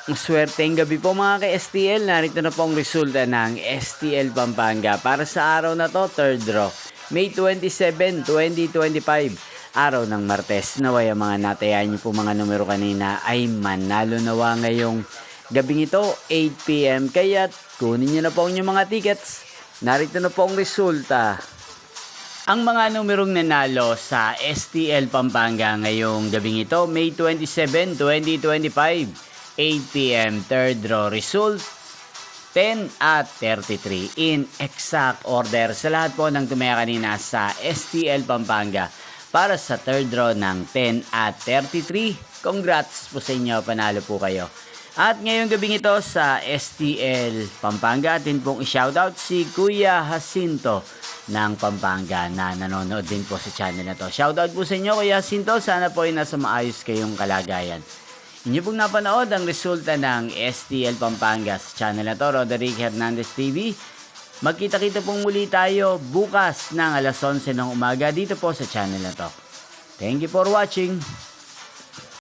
Swerteng gabi po mga ka-STL. Narito na po ang resulta ng STL Pampanga para sa araw na to, third draw. May 27, 2025. Araw ng Martes. Naway ang mga natayan niyo po mga numero kanina ay manalo nawa ngayong gabing ito, 8 PM. Kaya kunin niyo na po ang inyong mga tickets. Narito na po ang resulta. Ang mga numerong nanalo sa STL Pampanga ngayong gabing ito, May 27, 2025. 8 PM, third draw result, 10 at 33 in exact order sa lahat po ng tumaya kanina sa STL Pampanga para sa third draw ng 10 at 33. Congrats po sa inyo, panalo po kayo. At ngayong gabing ito sa STL Pampanga, atin pong i-shoutout si Kuya Jacinto ng Pampanga na nanonood din po sa channel na to. Shoutout po sa inyo Kuya Jacinto, sana po ay nasa maayos kayong kalagayan. Inyo pong napanood ang resulta ng STL Pampanga sa channel na to, Roderick Hernandez TV. Magkita-kita pong muli tayo bukas ng alas 11 ng umaga dito po sa channel na to. Thank you for watching.